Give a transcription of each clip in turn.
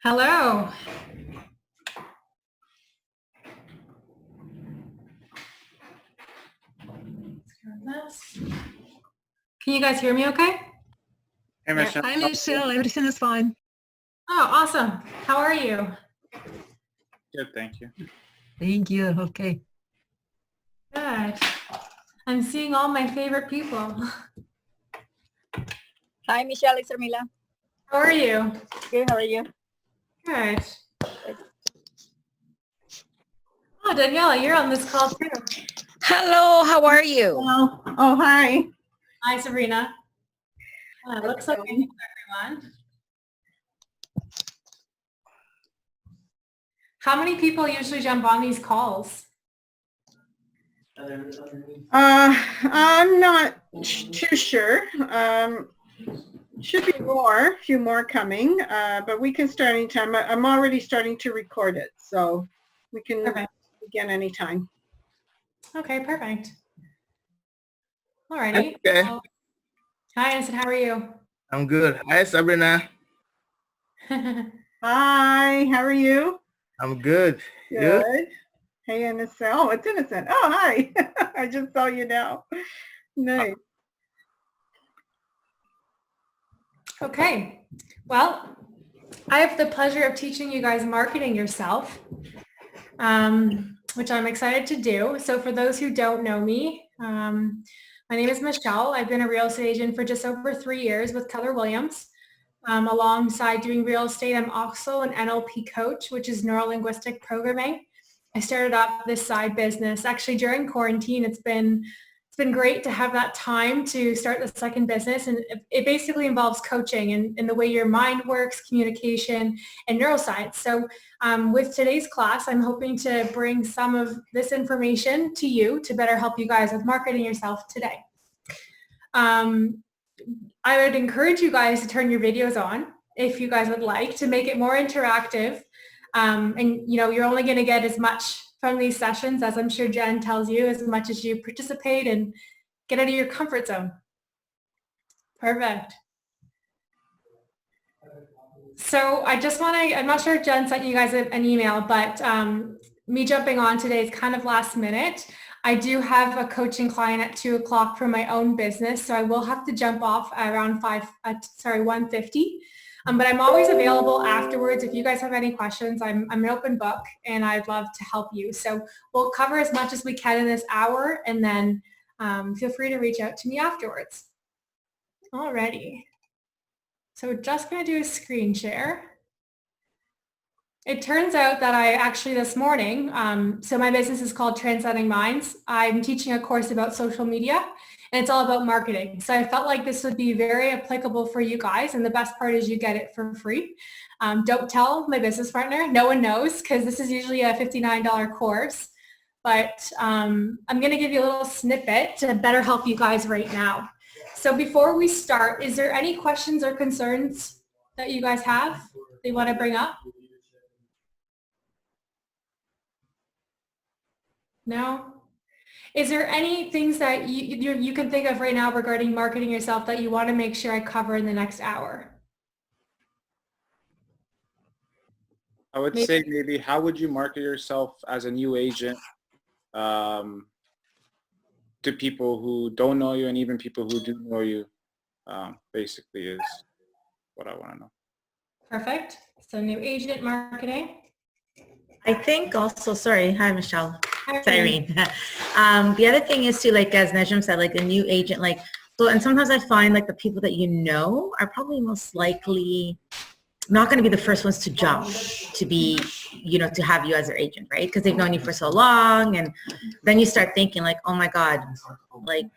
Hello. Can you guys hear me okay? Hey, Michelle. Hi, Michelle. Everything is fine. Oh, awesome. How are you? Good, thank you. Thank you. Okay. Good. I'm seeing all my favorite people. Hi, Michelle. It's Ermila. How are you? Good. How are you? Good. Oh, Daniela, you're on this call too. Hello. How are you? Oh, hi. Hi, Sabrina. Looks like everyone. How many people usually jump on these calls? I'm not too sure. Should be more, a few more coming, but we can start anytime. I'm already starting to record it, so we can begin anytime. Okay, perfect. All righty. Okay. Hi, Anson. How are you? I'm good. Hi, Sabrina. Hi, how are you? I'm good. Good. Hey, Innocent. Oh, it's Innocent. Oh, hi. I just saw you now. Nice. Okay. Well, I have the pleasure of teaching you guys marketing yourself, which I'm excited to do. So for those who don't know me, my name is Michelle. I've been a real estate agent for just over 3 years with Keller Williams. Alongside doing real estate, I'm also an NLP coach, which is neuro-linguistic programming. I started up this side business actually during quarantine. It's been great to have that time to start the second business, and it basically involves coaching and the way your mind works, communication, and neuroscience. So with today's class, I'm hoping to bring some of this information to you to better help you guys with marketing yourself today. I would encourage you guys to turn your videos on if you guys would like, to make it more interactive. And you're only going to get as much from these sessions, as I'm sure Jen tells you, as much as you participate and get out of your comfort zone. Perfect. So I just want to, I'm not sure if Jen sent you guys an email, but me jumping on today is kind of last minute. I do have a coaching client at 2 o'clock for my own business, so I will have to jump off around 1:50. But I'm always available afterwards. If you guys have any questions, I'm an open book and I'd love to help you. So we'll cover as much as we can in this hour, and then feel free to reach out to me afterwards. Alrighty. So we're just going to do a screen share. It turns out that I actually this morning, so my business is called Transcending Minds. I'm teaching a course about social media, and it's all about marketing. So I felt like this would be very applicable for you guys, and the best part is you get it for free. Don't tell my business partner. No one knows, because this is usually a $59 course. But I'm going to give you a little snippet to better help you guys right now. So before we start, is there any questions or concerns that you guys have that you want to bring up? No? Is there any things that you can think of right now regarding marketing yourself that you want to make sure I cover in the next hour? I would say maybe how would you market yourself as a new agent to people who don't know you and even people who do know you, basically is what I want to know. Perfect. So new agent marketing. I think also, sorry, hi Michelle, Hi. it's Irene. The other thing is to, like, as Najim said, like a new agent, like, so, and sometimes I find like the people that you know are probably most likely not going to be the first ones to jump to be, to have you as their agent, right? Because they've known you for so long, and then you start thinking like, oh my God, like,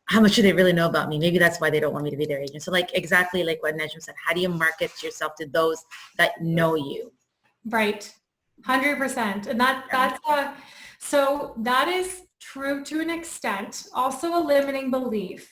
how much do they really know about me? Maybe that's why they don't want me to be their agent. So like exactly like what Najim said, how do you market yourself to those that know you? Right. 100%. And so that is true to an extent, also a limiting belief,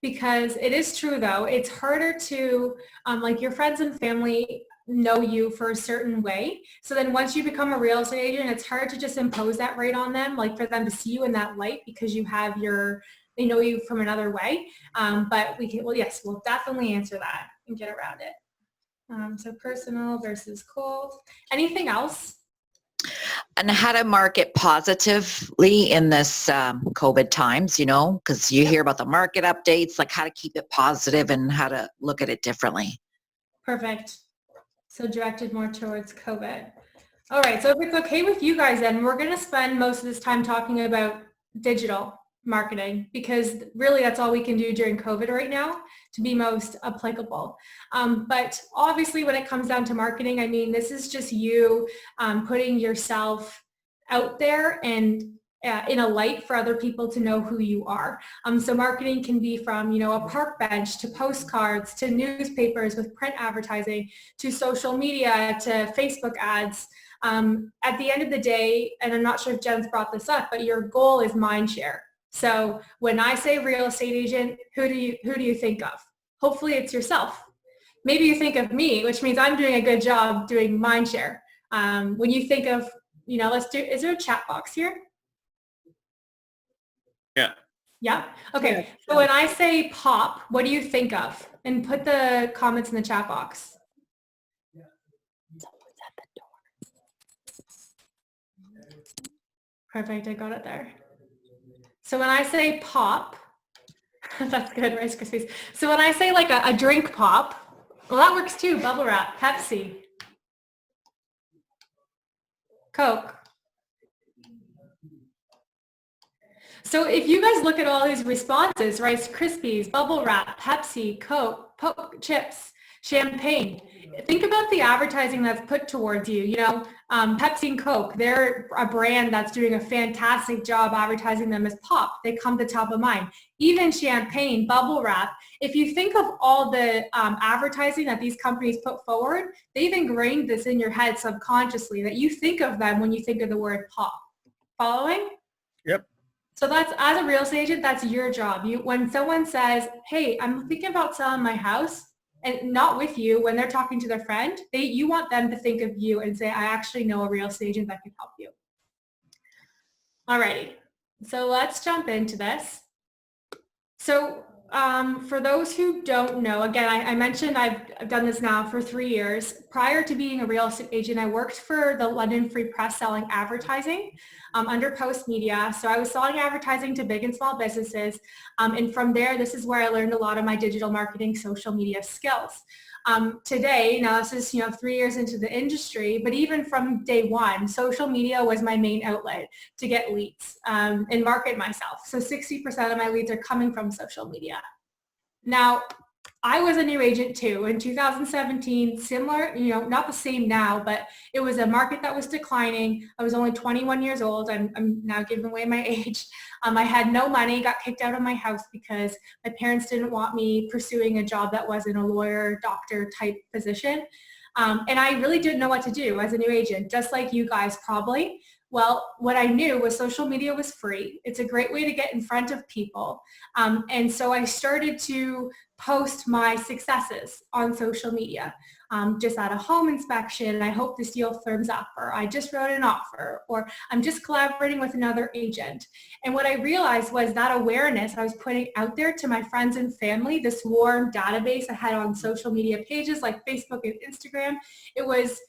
because it is true though, it's harder to, like your friends and family know you for a certain way. So then once you become a real estate agent, it's hard to just impose that right on them, like for them to see you in that light because they know you from another way. But yes, we'll definitely answer that and get around it. So personal versus cold. Anything else? And how to market positively in this COVID times, you know, because you hear about the market updates, like how to keep it positive and how to look at it differently. Perfect. So directed more towards COVID. All right, so if it's okay with you guys, then we're going to spend most of this time talking about digital marketing because really that's all we can do during COVID right now to be most applicable. But obviously when it comes down to marketing, I mean, this is just you putting yourself out there and in a light for other people to know who you are. So marketing can be from, you know, a park bench to postcards to newspapers with print advertising to social media to Facebook ads. At the end of the day, and I'm not sure if Jen's brought this up, but your goal is mind share. So when I say real estate agent, who do you think of? Hopefully it's yourself. Maybe you think of me, which means I'm doing a good job doing mind share. When you think of, you know, is there a chat box here? Yeah. Yeah. Okay. So when I say pop, what do you think of? And put the comments in the chat box. Perfect. I got it there. So when I say pop, that's good, Rice Krispies. So when I say like a drink pop, well, that works too. Bubble wrap, Pepsi, Coke. So if you guys look at all these responses, Rice Krispies, bubble wrap, Pepsi, Coke, chips, champagne, think about the advertising that's put towards you. You know, Pepsi and Coke, they're a brand that's doing a fantastic job advertising them as pop. They come to top of mind. Even champagne, bubble wrap, if you think of all the advertising that these companies put forward, they've ingrained this in your head subconsciously that you think of them when you think of the word pop. Following? Yep. So that's, as a real estate agent, that's your job. When someone says, hey, I'm thinking about selling my house, and not with you, when they're talking to their friend, you want them to think of you and say, I actually know a real estate agent that can help you. Alrighty, so let's jump into this. So for those who don't know, again, I mentioned I've done this now for 3 years. Prior to being a real estate agent, I worked for the London Free Press selling advertising under Post Media. So I was selling advertising to big and small businesses. And from there, this is where I learned a lot of my digital marketing, social media skills. Today, now this is 3 years into the industry, but even from day one, social media was my main outlet to get leads and market myself. So 60% of my leads are coming from social media. Now, I was a new agent too. In 2017, similar, not the same now, but it was a market that was declining. I was only 21 years old. I'm now giving away my age. I had no money, got kicked out of my house because my parents didn't want me pursuing a job that wasn't a lawyer, doctor type position. And I really didn't know what to do as a new agent, just like you guys probably. Well, what I knew was social media was free. It's a great way to get in front of people. And so I started to post my successes on social media. Just at a home inspection, I hope this deal firms up, or I just wrote an offer, or I'm just collaborating with another agent. And what I realized was that awareness I was putting out there to my friends and family, this warm database I had on social media pages like Facebook and Instagram, it was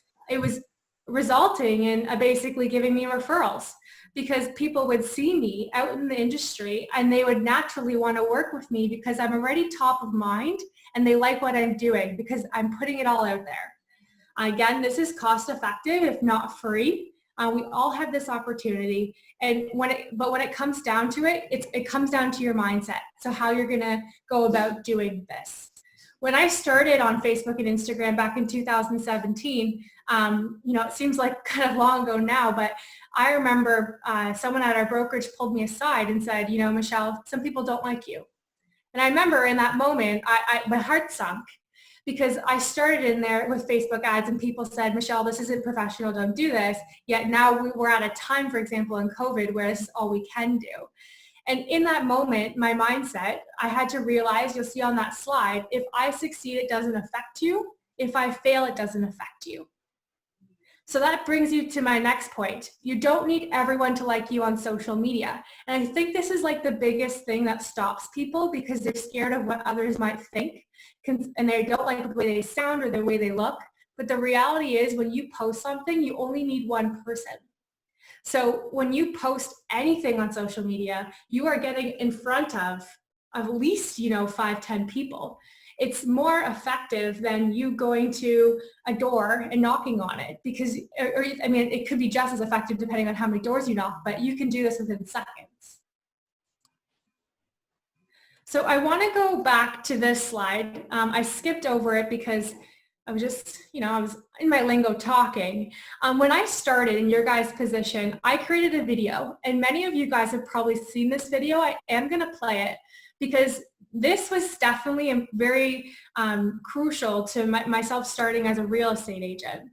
resulting in basically giving me referrals, because people would see me out in the industry and they would naturally want to work with me because I'm already top of mind and they like what I'm doing because I'm putting it all out there. Again, this is cost effective, if not free. We all have this opportunity. And when it comes down to it, it comes down to your mindset. So how you're going to go about doing this. When I started on Facebook and Instagram back in 2017, it seems like kind of long ago now, but I remember someone at our brokerage pulled me aside and said, Michelle, some people don't like you. And I remember in that moment, my heart sunk because I started in there with Facebook ads and people said, Michelle, this isn't professional, don't do this. Yet now we're at a time, for example, in COVID where this is all we can do. And in that moment, my mindset, I had to realize, you'll see on that slide, if I succeed, it doesn't affect you. If I fail, it doesn't affect you. So that brings you to my next point. You don't need everyone to like you on social media. And I think this is like the biggest thing that stops people because they're scared of what others might think and they don't like the way they sound or the way they look. But the reality is when you post something, you only need one person. So when you post anything on social media, you are getting in front of at least, 5, 10 people. It's more effective than you going to a door and knocking on it because, it could be just as effective depending on how many doors you knock, but you can do this within seconds. So I want to go back to this slide. I skipped over it because I was just, I was in my lingo talking. When I started in your guys' position, I created a video and many of you guys have probably seen this video. I am going to play it because this was definitely very crucial to myself starting as a real estate agent.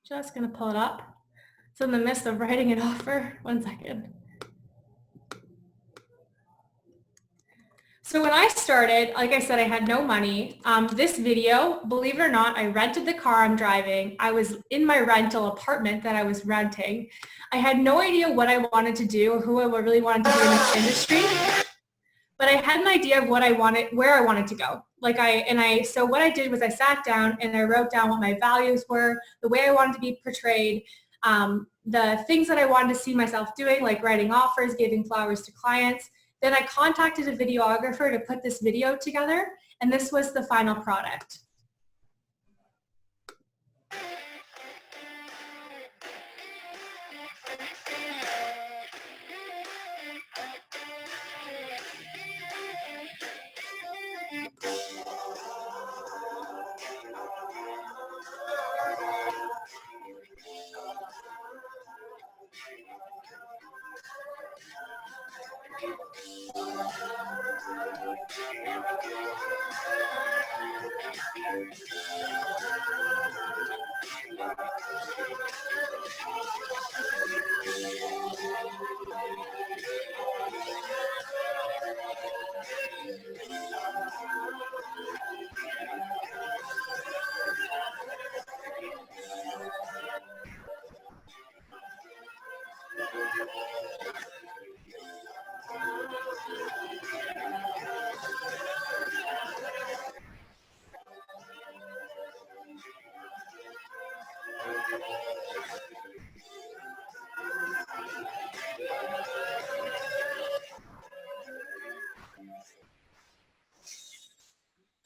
Just going to pull it up. So in the midst of writing an offer, 1 second. So when I started, like I said, I had no money. This video, believe it or not, I rented the car I'm driving. I was in my rental apartment that I was renting. I had no idea what I wanted to do or who I really wanted to be in this industry, but I had an idea of what I wanted, where I wanted to go. So what I did was I sat down and I wrote down what my values were, the way I wanted to be portrayed, the things that I wanted to see myself doing, like writing offers, giving flowers to clients. Then I contacted a videographer to put this video together, and this was the final product.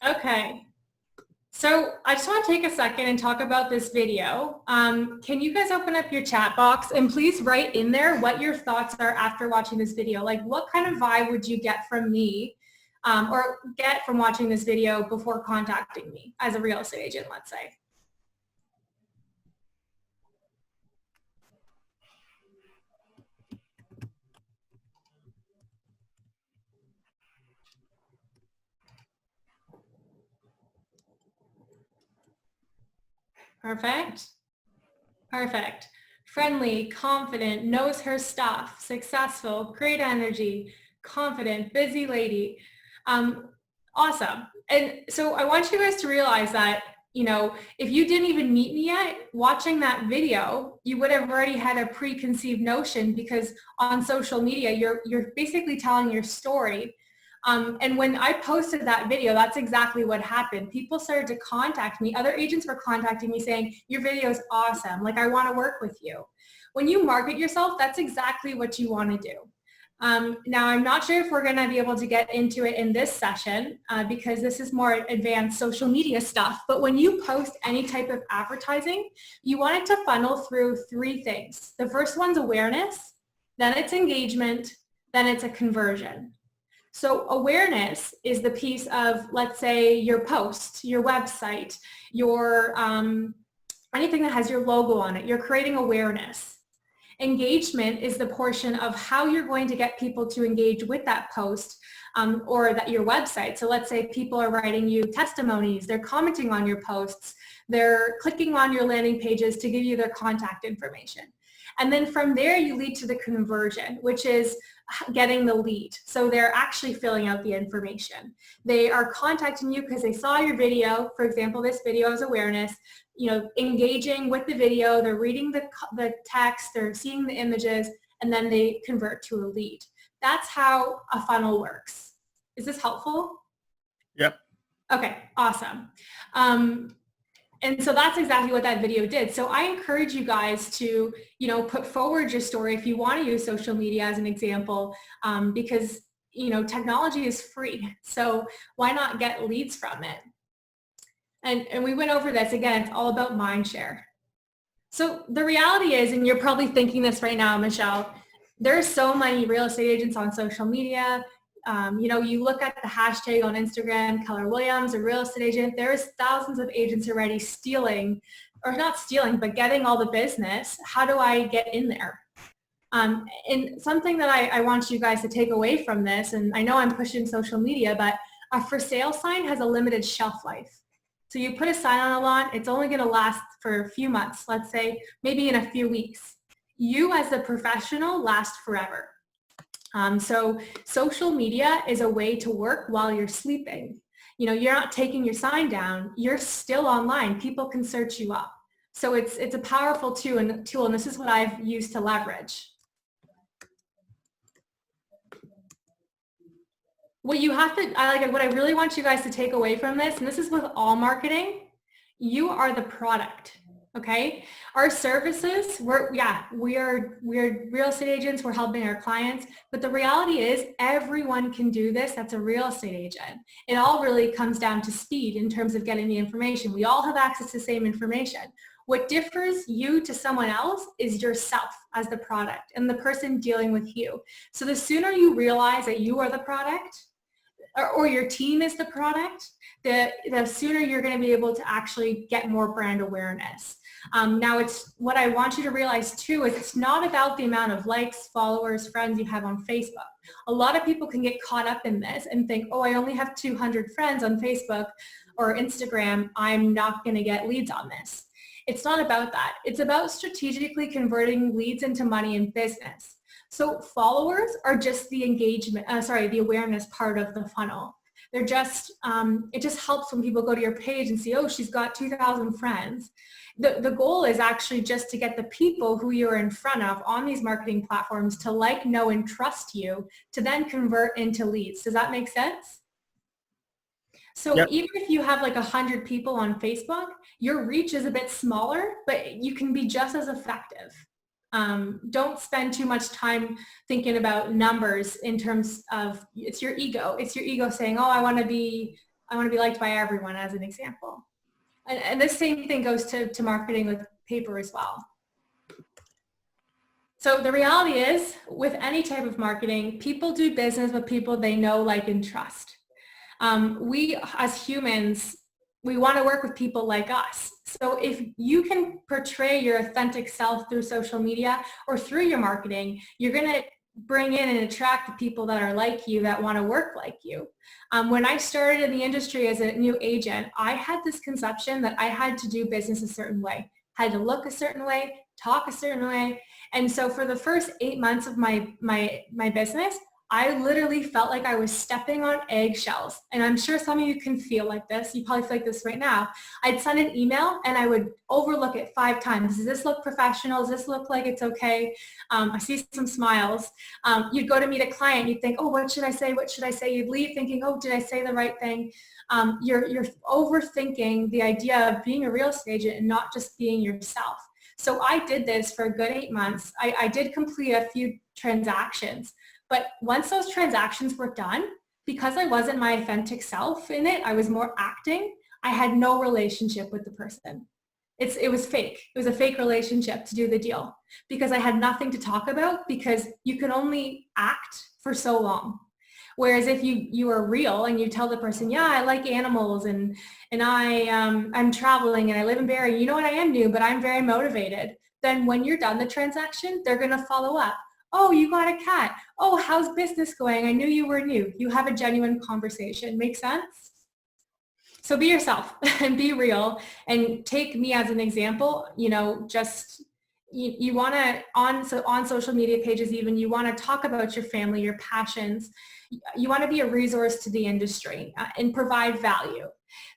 Okay, so I just want to take a second and talk about this video. Can you guys open up your chat box and please write in there what your thoughts are after watching this video? Like what kind of vibe would you get from me or get from watching this video before contacting me as a real estate agent, let's say? Perfect. Perfect. Friendly, confident, knows her stuff, successful, great energy, confident, busy lady. Awesome. And so I want you guys to realize that, if you didn't even meet me yet, watching that video, you would have already had a preconceived notion because on social media, you're basically telling your story. And when I posted that video, that's exactly what happened. People started to contact me. Other agents were contacting me saying, your video is awesome. Like, I want to work with you. When you market yourself, that's exactly what you want to do. Now, I'm not sure if we're going to be able to get into it in this session because this is more advanced social media stuff. But when you post any type of advertising, you want it to funnel through 3 things. The first one's awareness, then it's engagement, then it's a conversion. So awareness is the piece of, let's say, your post, your website, your anything that has your logo on it. You're creating awareness. Engagement is the portion of how you're going to get people to engage with that post or your website. So let's say people are writing you testimonies, they're commenting on your posts, they're clicking on your landing pages to give you their contact information. And then from there, you lead to the conversion, which is getting the lead. So they're actually filling out the information. They are contacting you because they saw your video. For example, this video is awareness, engaging with the video, they're reading the text, they're seeing the images, and then they convert to a lead. That's how a funnel works. Is this helpful? Yep. Okay, awesome. And so that's exactly what that video did. So I encourage you guys to, put forward your story if you want to use social media as an example, because, technology is free. So why not get leads from it? And we went over this. Again, it's all about mind share. So the reality is, and you're probably thinking this right now, Michelle, there's so many real estate agents on social media. You look at the hashtag on Instagram, Keller Williams, a real estate agent, there's thousands of agents already stealing, or not stealing, but getting all the business. How do I get in there? And something that I want you guys to take away from this, and I know I'm pushing social media, but a for sale sign has a limited shelf life. So you put a sign on a lawn, it's only going to last for a few months, let's say, maybe in a few weeks. You as a professional last forever. So social media is a way to work while you're sleeping. You're not taking your sign down, you're still online. People can search you up. So it's a powerful tool, and this is what I've used to leverage. What I really want you guys to take away from this, and this is with all marketing, you are the product. Okay, our services, we are real estate agents, we're helping our clients, but the reality is everyone can do this that's a real estate agent. It all really comes down to speed in terms of getting the information. We all have access to the same information. What differs you to someone else is yourself as the product and the person dealing with you. So the sooner you realize that you are the product, or your team is the product, the sooner you're going to be able to actually get more brand awareness. Now, it's what I want you to realize too is it's not about the amount of likes, followers, friends you have on Facebook. A lot of people can get caught up in this and think, oh, I only have 200 friends on Facebook or Instagram. I'm not going to get leads on this. It's not about that. It's about strategically converting leads into money and business. So followers are just the the awareness part of the funnel. They're just, it just helps when people go to your page and see, oh, she's got 2,000 friends. The goal is actually just to get the people who you're in front of on these marketing platforms to like, know, and trust you to then convert into leads. Does that make sense? So Yep. Even if you have like 100 people on Facebook, your reach is a bit smaller, but you can be just as effective. Don't spend too much time thinking about numbers in terms of it's your ego. It's your ego saying, oh, I want to be liked by everyone, as an example. And the same thing goes to marketing with paper as well. So the reality is, with any type of marketing, people do business with people they know, like, and trust. We as humans, we want to work with people like us. So if you can portray your authentic self through social media or through your marketing, you're going to bring in and attract the people that are like you, that want to work like you. When I started in the industry as a new agent, I had this conception that I had to do business a certain way, had to look a certain way, talk a certain way. And so for the first 8 months of my business, I literally felt like I was stepping on eggshells. And I'm sure some of you can feel like this. You probably feel like this right now. I'd send an email and I would overlook it 5 times. Does this look professional? Does this look like it's okay? I see some smiles. You'd go to meet a client. You'd think, oh, what should I say? What should I say? You'd leave thinking, oh, did I say the right thing? You're overthinking the idea of being a real estate agent and not just being yourself. So I did this for a good 8 months. I did complete a few transactions. But once those transactions were done, because I wasn't my authentic self in it, I was more acting, I had no relationship with the person. It was fake. It was a fake relationship to do the deal because I had nothing to talk about, because you can only act for so long. Whereas if you are real and you tell the person, yeah, I like animals and I'm traveling and I live in Barrie, you know what, I am new, but I'm very motivated. Then when you're done the transaction, they're going to follow up. Oh, you got a cat. Oh, how's business going? I knew you were new. You have a genuine conversation. Make sense? So be yourself and be real, and take me as an example. you want to, on social media pages even, you want to talk about your family, your passions. You want to be a resource to the industry and provide value.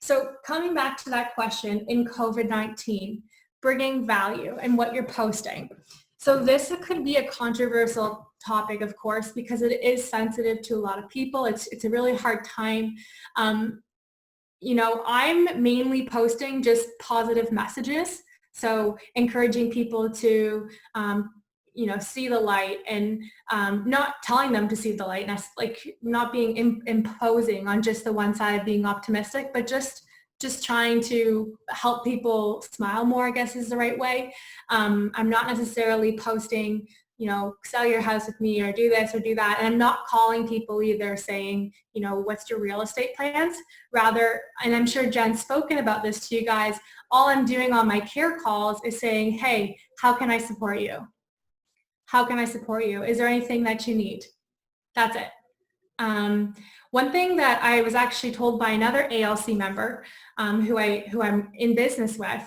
So coming back to that question in COVID-19, bringing value and what you're posting. So this could be a controversial topic, of course, because it is sensitive to a lot of people. It's a really hard time. You know, I'm mainly posting just positive messages. So encouraging people to, you know, see the light and not telling them to see the light, and like not being imposing on just the one side of being optimistic, but just trying to help people smile more, I guess is the right way. I'm not necessarily posting, you know, sell your house with me or do this or do that. And I'm not calling people either saying, you know, what's your real estate plans? Rather, and I'm sure Jen's spoken about this to you guys, all I'm doing on my care calls is saying, hey, how can I support you? How can I support you? Is there anything that you need? That's it. One thing that I was actually told by another ALC member who I'm in business with,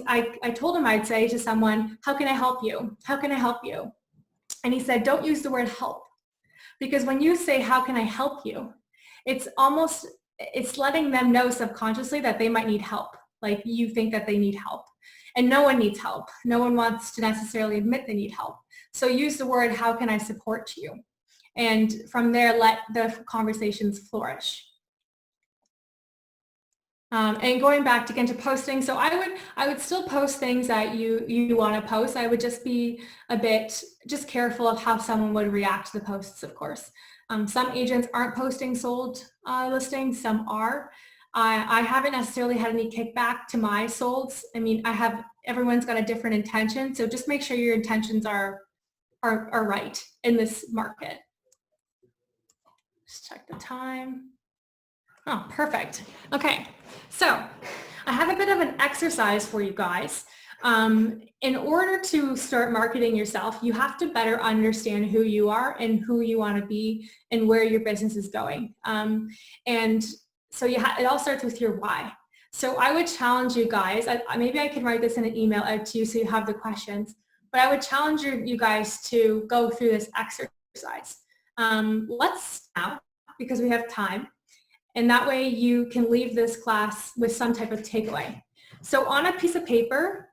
I told him I'd say to someone, how can I help you? How can I help you? And he said, don't use the word help. Because when you say, how can I help you? It's letting them know subconsciously that they might need help. Like you think that they need help. And no one needs help. No one wants to necessarily admit they need help. So use the word, how can I support you? And from there, let the conversations flourish. And going back again to posting, so I would still post things that you want to post. I would just be a bit just careful of how someone would react to the posts, of course. Some agents aren't posting sold listings, some are. I haven't necessarily had any kickback to my solds. I mean, everyone's got a different intention, so just make sure your intentions are right in this market. Just check the time. Oh, perfect. Okay, so I have a bit of an exercise for you guys. In order to start marketing yourself, you have to better understand who you are and who you want to be and where your business is going. And so it all starts with your why. So I would challenge you guys, maybe I can write this in an email out to you so you have the questions, but I would challenge you guys to go through this exercise. Let's now, because we have time, and that way you can leave this class with some type of takeaway. So on a piece of paper,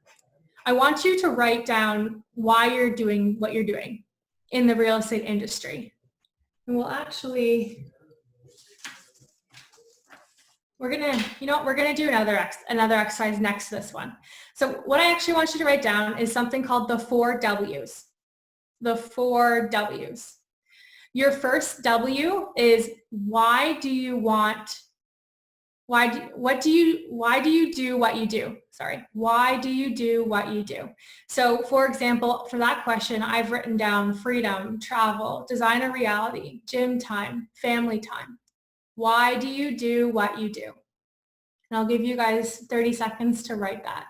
I want you to write down why you're doing what you're doing in the real estate industry. And we'll actually, we're gonna do another exercise next to this one. So what I actually want you to write down is something called the 4 W's. The 4 W's. Your first W is why do you do what you do? Sorry, why do you do what you do? So for example, for that question, I've written down freedom, travel, designer reality, gym time, family time. Why do you do what you do? And I'll give you guys 30 seconds to write that.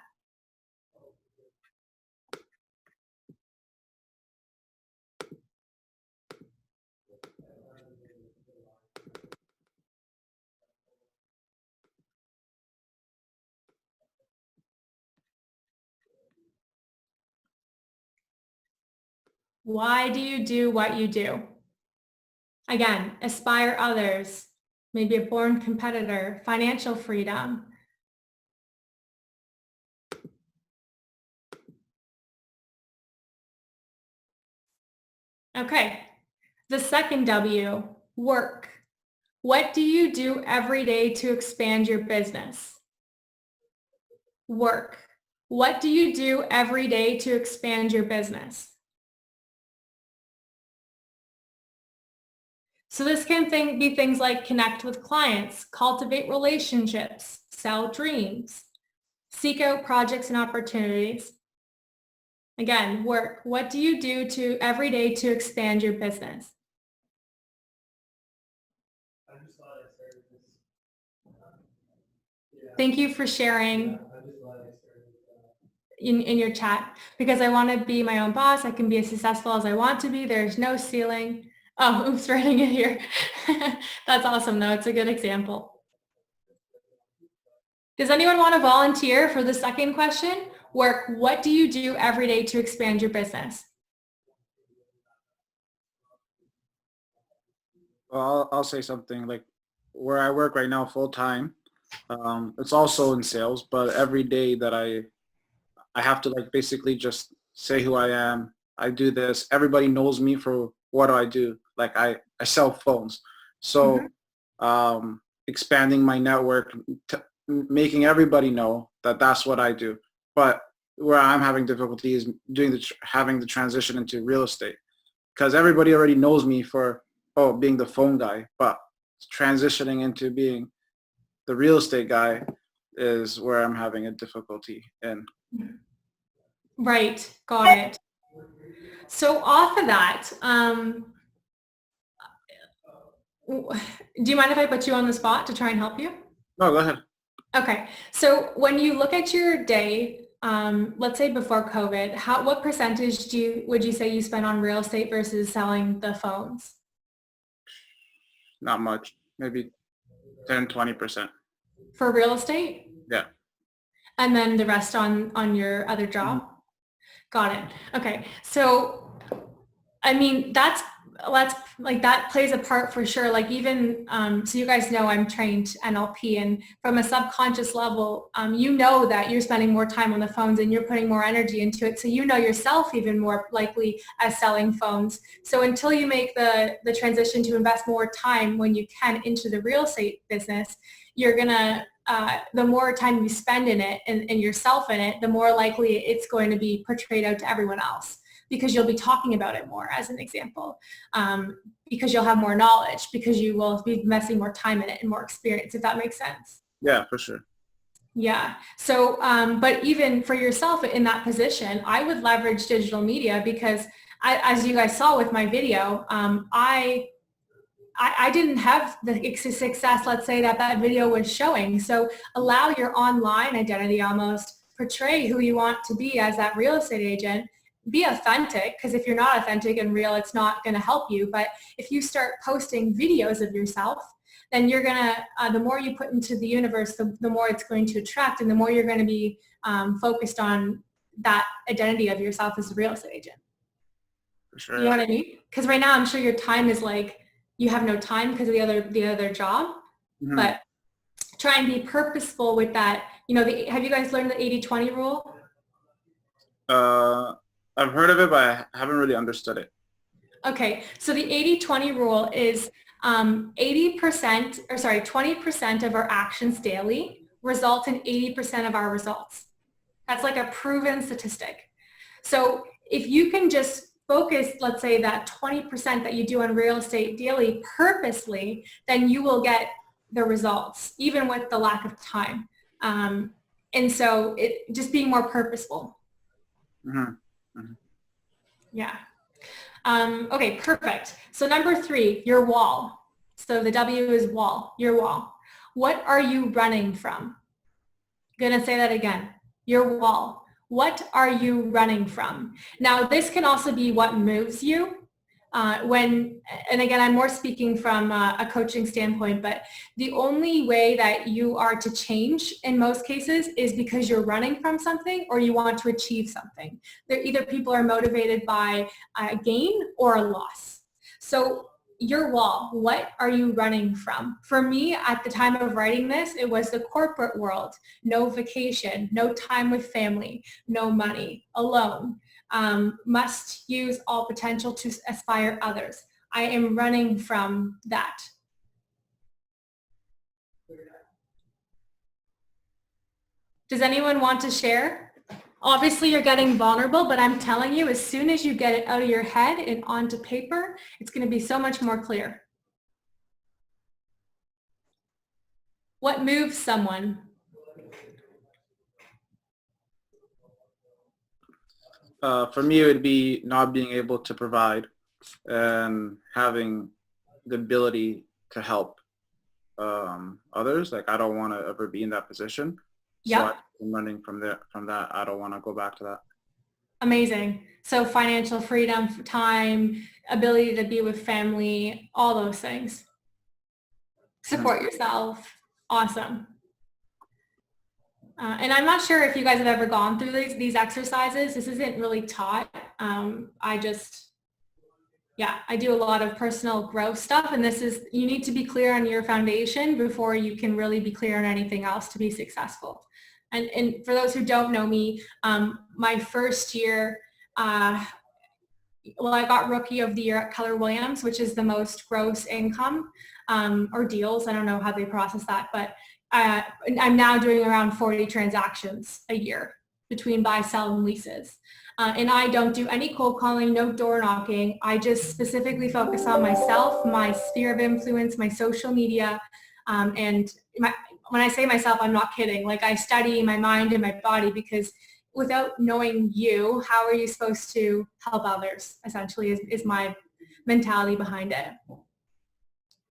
Why do you do what you do? Again, inspire others, maybe a born competitor, financial freedom. Okay, the second W, work. What do you do every day to expand your business? Work. What do you do every day to expand your business? So this can be things like connect with clients, cultivate relationships, sell dreams, seek out projects and opportunities. Again, work. What do you do every day to expand your business? Thank you for sharing in your chat, because I want to be my own boss. I can be as successful as I want to be. There's no ceiling. Oh, oops, writing it here. That's awesome, though. It's a good example. Does anyone want to volunteer for the second question? work, what do you do every day to expand your business? Well, I'll say something like where I work right now full time. It's also in sales, but every day that I have to like basically just say who I am. I do this. Everybody knows me for what do I do. Like I sell phones. So expanding my network, making everybody know that that's what I do. But where I'm having difficulty is having the transition into real estate, because everybody already knows me for being the phone guy, but transitioning into being the real estate guy is where I'm having a difficulty in. Right, got it. So off of that, do you mind if I put you on the spot to try and help you? No, go ahead. Okay, so when you look at your day, let's say before COVID, what percentage would you say you spend on real estate versus selling the phones? Not much, maybe 10, 20%. For real estate? Yeah. And then the rest on your other job? Mm-hmm. Got it. Okay. So, I mean, that's like, that plays a part for sure. Like even, so you guys know I'm trained NLP, and from a subconscious level, you know that you're spending more time on the phones and you're putting more energy into it. So you know yourself even more likely as selling phones. So until you make the transition to invest more time when you can into the real estate business, you're gonna, the more time you spend in it and yourself in it, the more likely it's going to be portrayed out to everyone else, because you'll be talking about it more, as an example, because you'll have more knowledge, because you will be investing more time in it and more experience, if that makes sense. Yeah, for sure. Yeah. So, but even for yourself in that position, I would leverage digital media, because as you guys saw with my video, I didn't have the success, let's say, that video was showing. So allow your online identity, almost portray who you want to be as that real estate agent. Be authentic, because if you're not authentic and real, it's not going to help you. But if you start posting videos of yourself, then you're going to, the more you put into the universe, the more it's going to attract, and the more you're going to be focused on that identity of yourself as a real estate agent. For sure. You know what I mean? Because right now I'm sure your time is like, you have no time because of the other job, mm-hmm. But try and be purposeful with that. You know, have you guys learned the 80-20 rule? I've heard of it, but I haven't really understood it. Okay, so the 80-20 rule is 20% of our actions daily result in 80% of our results. That's like a proven statistic. So if you can just focus, let's say, that 20% that you do on real estate daily purposely, then you will get the results, even with the lack of time. And so just being more purposeful. Mm-hmm. Mm-hmm. Yeah. Okay, perfect. So number 3, your wall. So the W is wall, your wall. What are you running from? I'm gonna say that again, your wall. What are you running from? Now, this can also be what moves you. And again, I'm more speaking from a coaching standpoint, but the only way that you are to change in most cases is because you're running from something or you want to achieve something. Either people are motivated by a gain or a loss. So your wall, what are you running from? For me, at the time of writing this, it was the corporate world. No vacation, no time with family, no money, alone. Must use all potential to aspire others. I am running from that. Does anyone want to share? Obviously, you're getting vulnerable, but I'm telling you, as soon as you get it out of your head and onto paper, it's going to be so much more clear. What moves someone? For me, it would be not being able to provide and having the ability to help others. Like, I don't want to ever be in that position. Yeah. So I'm running from that. I don't want to go back to that. Amazing. So financial freedom, time, ability to be with family, all those things. Support yourself. Awesome. And I'm not sure if you guys have ever gone through these exercises. This isn't really taught. I do a lot of personal growth stuff, and you need to be clear on your foundation before you can really be clear on anything else to be successful. And for those who don't know me, my first year, I got Rookie of the Year at Keller Williams, which is the most gross income or deals. I don't know how they process that, but I'm now doing around 40 transactions a year between buy, sell, and leases. And I don't do any cold calling, no door knocking. I just specifically focus on myself, my sphere of influence, my social media, and when I say myself, I'm not kidding. Like, I study my mind and my body, because without knowing you, how are you supposed to help others, essentially, is my mentality behind it.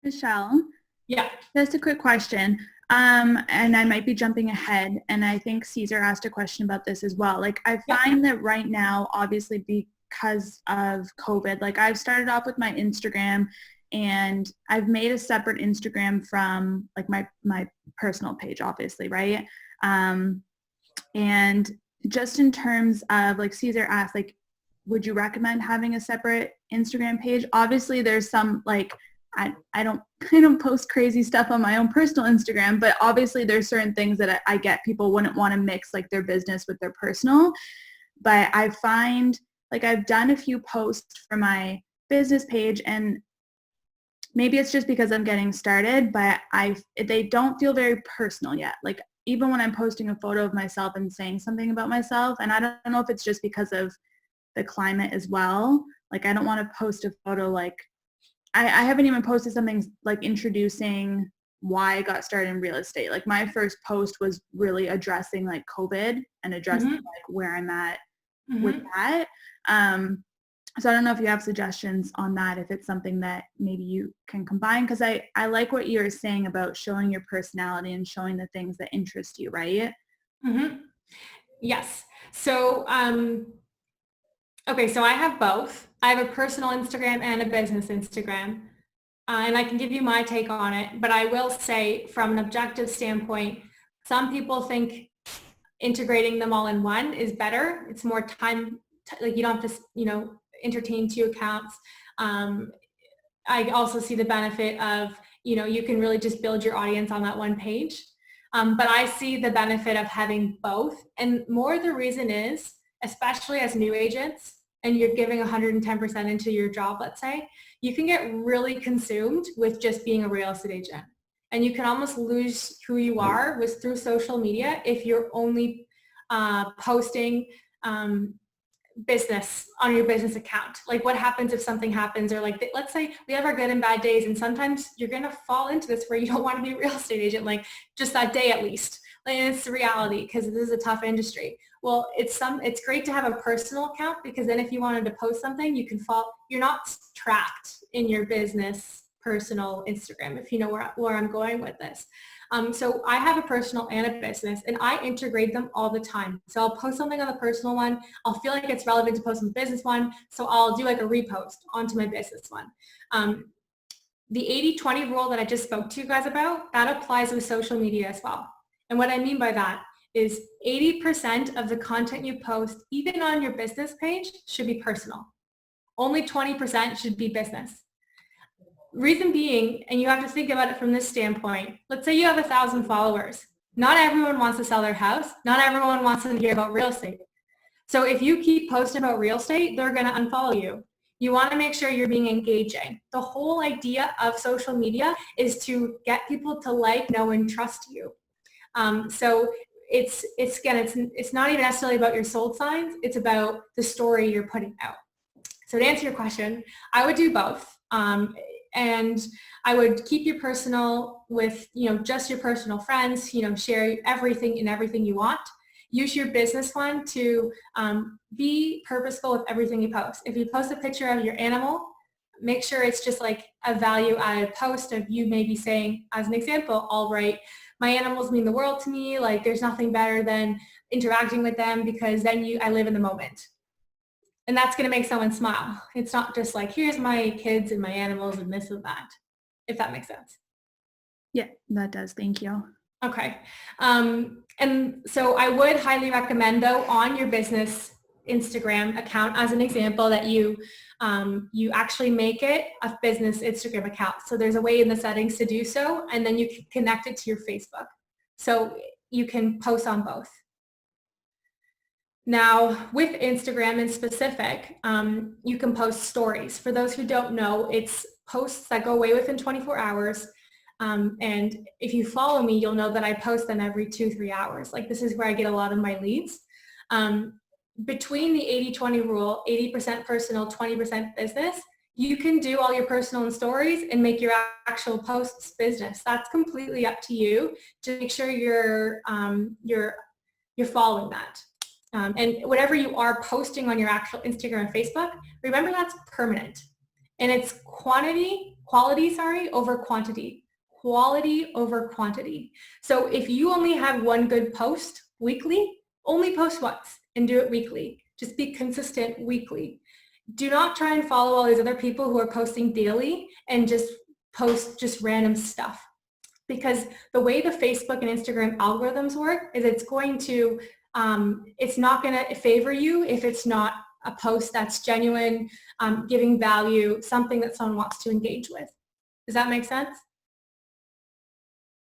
Michelle? Yeah. Just a quick question. And I might be jumping ahead, and I think Caesar asked a question about this as well. Like, I find that right now, obviously because of COVID, like, I've started off with my Instagram, and I've made a separate Instagram from like my personal page, obviously, right? And just in terms of, like, Caesar asked, like, would you recommend having a separate Instagram page? Obviously, there's some, like, I don't post crazy stuff on my own personal Instagram, but obviously there's certain things that I get people wouldn't want to mix, like, their business with their personal. But I find, like, I've done a few posts for my business page, and maybe it's just because I'm getting started, but they don't feel very personal yet. Like, even when I'm posting a photo of myself and saying something about myself, and I don't know if it's just because of the climate as well. Like, I don't want to post a photo, like, I haven't even posted something like introducing why I got started in real estate. Like, my first post was really addressing, like, COVID and addressing like where I'm at with that. So I don't know if you have suggestions on that, if it's something that maybe you can combine, because I like what you were saying about showing your personality and showing the things that interest you, right? Yes. So, okay, so I have both. I have a personal Instagram and a business Instagram, and I can give you my take on it. But I will say, from an objective standpoint, some people think integrating them all in one is better. It's more time, like, you don't have to, entertain 2 accounts. I also see the benefit of, you can really just build your audience on that one page. But I see the benefit of having both. And more the reason is, especially as new agents, and you're giving 110% into your job, let's say, you can get really consumed with just being a real estate agent. And you can almost lose who you are through social media if you're only posting business on your business account. Like, what happens if something happens, or, like, let's say we have our good and bad days, and sometimes you're going to fall into this where you don't want to be a real estate agent, like, just that day at least. Like, it's the reality, because this is a tough industry. Well, it's great to have a personal account, because then if you wanted to post something, you're not tracked in your business personal Instagram, if you know where I'm going with this. So I have a personal and a business, and I integrate them all the time. So I'll post something on the personal one. I'll feel like it's relevant to post on the business one. So I'll do, like, a repost onto my business one. The 80-20 rule that I just spoke to you guys about, that applies with social media as well. And what I mean by that is 80% of the content you post, even on your business page, should be personal. Only 20% should be business. Reason being, and you have to think about it from this standpoint, let's say you have 1,000 followers. Not everyone wants to sell their house. Not everyone wants to hear about real estate. So if you keep posting about real estate, they're going to unfollow you. You want to make sure you're being engaging. The whole idea of social media is to get people to like, know, and trust you. So it's not even necessarily about your sold signs. It's about the story you're putting out. So to answer your question, I would do both. And I would keep your personal with, just your personal friends, share everything you want. Use your business one to be purposeful with everything you post. If you post a picture of your animal, make sure it's just like a value-added post of you maybe saying, as an example, I'll write, my animals mean the world to me. Like, there's nothing better than interacting with them, because then I live in the moment. And that's going to make someone smile. It's not just like, here's my kids and my animals and this and that, if that makes sense. Yeah, that does. Thank you. Okay. And so I would highly recommend, though, on your business Instagram account, as an example, that you actually make it a business Instagram account. So there's a way in the settings to do so, and then you can connect it to your Facebook. So you can post on both. Now, with Instagram in specific, you can post stories. For those who don't know, it's posts that go away within 24 hours. And if you follow me, you'll know that I post them every 2-3 hours. Like, this is where I get a lot of my leads. Between the 80-20 rule, 80% personal, 20% business, you can do all your personal and stories and make your actual posts business. That's completely up to you. Just make sure you're following that. And whatever you are posting on your actual Instagram and Facebook, remember that's permanent. And it's quality over quantity. Quality over quantity. So if you only have one good post weekly, only post once and do it weekly. Just be consistent weekly. Do not try and follow all these other people who are posting daily and just post just random stuff. Because the way the Facebook and Instagram algorithms work is it's not going to favor you if it's not a post that's genuine, giving value, something that someone wants to engage with. Does that make sense?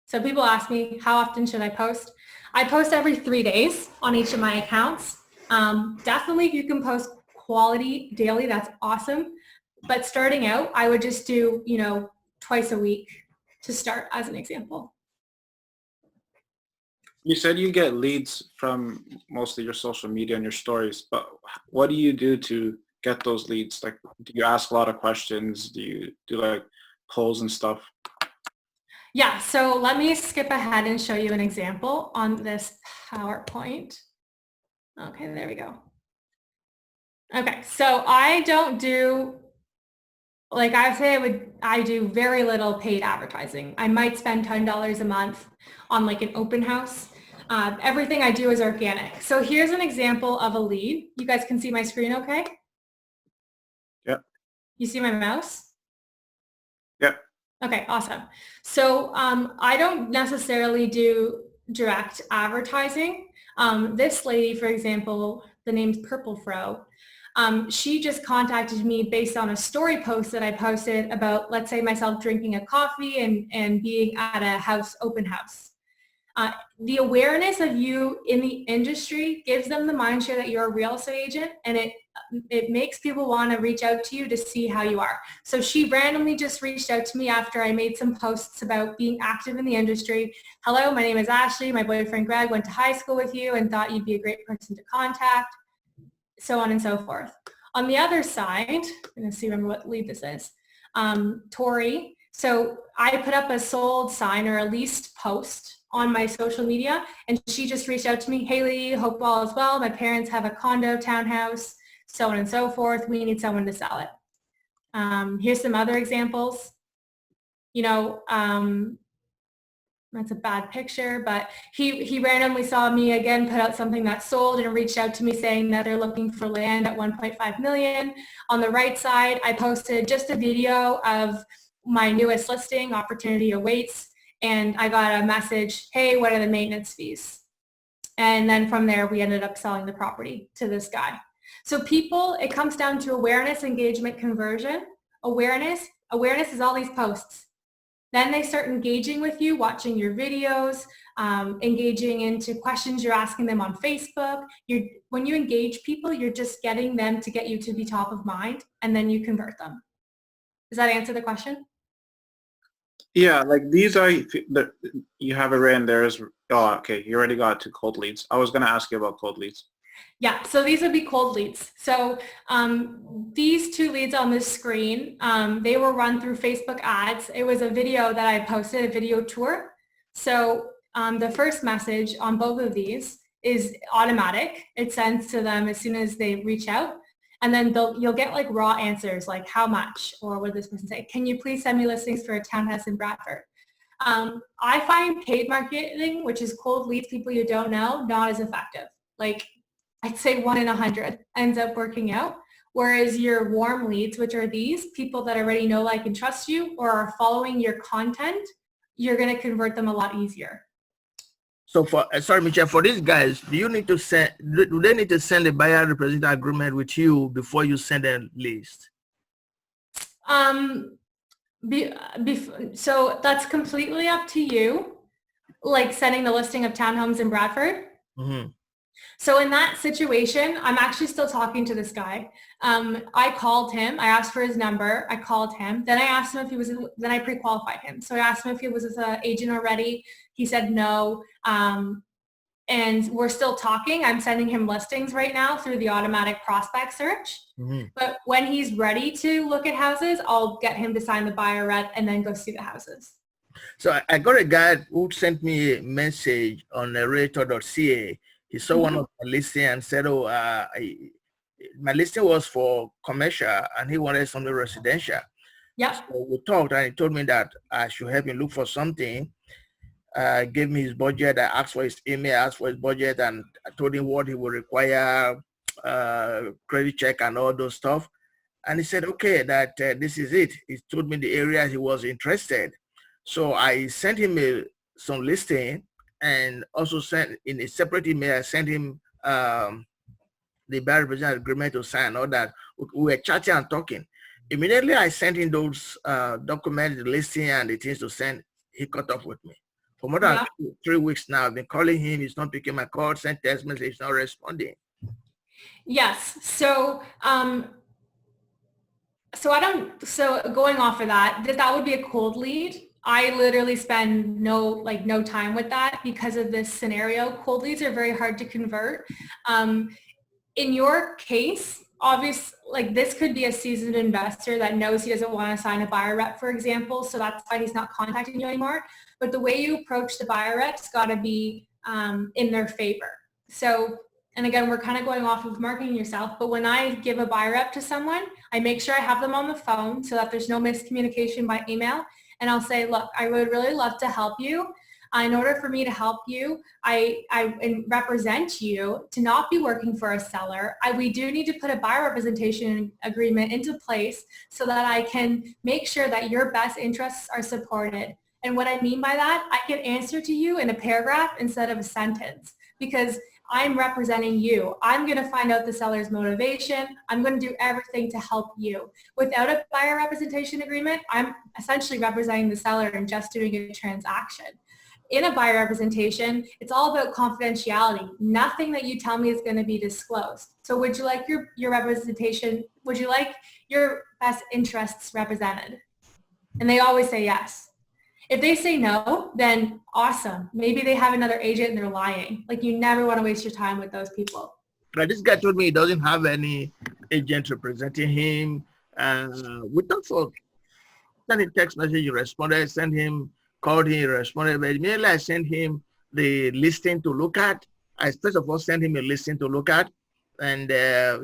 So people ask me, how often should I post? I post every 3 days on each of my accounts. Definitely if you can post quality daily, that's awesome. But starting out, I would just do, twice a week to start, as an example. You said you get leads from mostly your social media and your stories, but what do you do to get those leads? Like, do you ask a lot of questions? Do you do like polls and stuff? Yeah, so let me skip ahead and show you an example on this PowerPoint. Okay, there we go. Okay, so I don't do, like I say, I do very little paid advertising. I might spend $10 a month on like an open house. Everything I do is organic. So here's an example of a lead. You guys can see my screen okay? Yep. You see my mouse? Yep. Okay, awesome. So I don't necessarily do direct advertising. This lady, for example, the name's Purple Fro. She just contacted me based on a story post that I posted about, let's say, myself drinking a coffee and being at a open house. The awareness of you in the industry gives them the mind share that you're a real estate agent, and it makes people want to reach out to you to see how you are. So she randomly just reached out to me after I made some posts about being active in the industry. Hello, my name is Ashley. My boyfriend Greg went to high school with you and thought you'd be a great person to contact, so on and so forth. On the other side, I'm going to see, remember what lead this is, Tori. So I put up a sold sign or a leased post on my social media, and she just reached out to me, Haley, hope all is well. My parents have a condo, townhouse, so on and so forth. We need someone to sell it. Here's some other examples. That's a bad picture, but he randomly saw me again put out something that sold and reached out to me saying that they're looking for land at 1.5 million. On the right side, I posted just a video of my newest listing, Opportunity Awaits, and I got a message, hey, what are the maintenance fees? And then from there, we ended up selling the property to this guy. So people, it comes down to awareness, engagement, conversion. Awareness is all these posts. Then they start engaging with you, watching your videos, engaging into questions you're asking them on Facebook. When you engage people, you're just getting them to get you to be top of mind, and then you convert them. Does that answer the question? Yeah, like these are, you have it written there as, oh, okay, you already got 2 cold leads. I was going to ask you about cold leads. Yeah, so these would be cold leads. So these 2 leads on this screen, they were run through Facebook ads. It was a video that I posted, a video tour. So the first message on both of these is automatic. It sends to them as soon as they reach out. And then you'll get like raw answers like how much, or what did this person say? Can you please send me listings for a townhouse in Bradford? I find paid marketing, which is cold leads, people you don't know, not as effective. Like I'd say 1 in 100 ends up working out. Whereas your warm leads, which are these people that already know, like, and trust you or are following your content, you're going to convert them a lot easier. So for sorry, Michelle, for these guys, do you need to send? Do they need to send a buyer representative agreement with you before you send a list? Um, so that's completely up to you, like sending the listing of townhomes in Bradford. Mm-hmm. So in that situation, I'm actually still talking to this guy. I called him. I asked for his number. I called him. Then I asked him if he was, then I pre-qualified him. So I asked him if he was an agent already. He said no. And we're still talking. I'm sending him listings right now through the automatic prospect search. Mm-hmm. But when he's ready to look at houses, I'll get him to sign the buyer rep and then go see the houses. So I got a guy who sent me a message on realtor.ca. He saw one of my listing and said, "Oh, my listing was for commercial, and he wanted something residential." Yep. So we talked, and he told me that I should help him look for something. Gave me his budget. I asked for his email, asked for his budget, and I told him what he would require, credit check and all those stuff. And he said, okay, that this is it. He told me the area he was interested. So I sent him some listing, and also sent in a separate email, I sent him the buyer representative agreement to sign, all that. We were chatting and talking. Immediately I sent him those documents, the listing and the things to send. He cut off with me. For more than 3 weeks now, I've been calling him. He's not picking my call, sent text message, he's not responding. Yes. So, so going off of that, that would be a cold lead. I literally spend no time with that because of this scenario. Cold leads are very hard to convert. In your case, obviously, like this could be a seasoned investor that knows he doesn't want to sign a buyer rep, for example. So that's why he's not contacting you anymore. But the way you approach the buyer rep's got to be in their favor. So, and again, we're kind of going off of marketing yourself, but when I give a buyer rep to someone, I make sure I have them on the phone so that there's no miscommunication by email. And I'll say, look, I would really love to help you. In order for me to help you, I represent you to not be working for a seller. We do need to put a buyer representation agreement into place so that I can make sure that your best interests are supported. And what I mean by that, I can answer to you in a paragraph instead of a sentence because I'm representing you. I'm going to find out the seller's motivation. I'm going to do everything to help you. Without a buyer representation agreement, I'm essentially representing the seller and just doing a transaction. In a buyer representation, it's all about confidentiality. Nothing that you tell me is going to be disclosed. So would you like your representation, would you like your best interests represented? And they always say yes. If they say no, then awesome. Maybe they have another agent and they're lying. Like you never want to waste your time with those people. Now, this guy told me he doesn't have any agent representing him. We talked for, sent him text message, he responded, sent him, called him, he responded. But immediately I sent him the listing to look at. I first of all sent him a listing to look at. And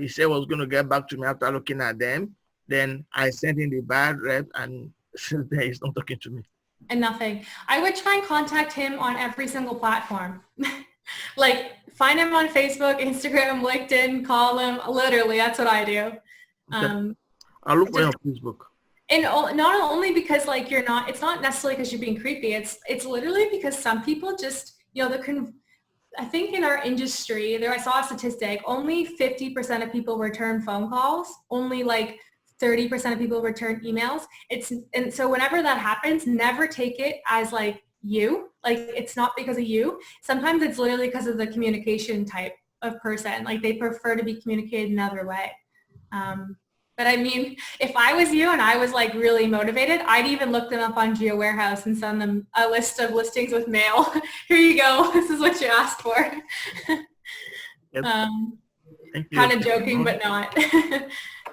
he said he was going to get back to me after looking at them. Then I sent him the buyer rep and since then he's not talking to me. And nothing. I would try and contact him on every single platform. Like find him on Facebook, Instagram, LinkedIn, call him. Literally, that's what I do. Okay. I'll look for you on Facebook. And not only because like it's not necessarily because you're being creepy. It's literally because some people just, I think in our industry, I saw a statistic, only 50% of people return phone calls, only like 30% of people return emails. And so whenever that happens, never take it as like it's not because of you. Sometimes it's literally because of the communication type of person. Like they prefer to be communicated another way. But I mean, if I was you and I was like really motivated, I'd even look them up on Geo Warehouse and send them a list of listings with mail. Here you go. This is what you asked for. Kind of joking, but not.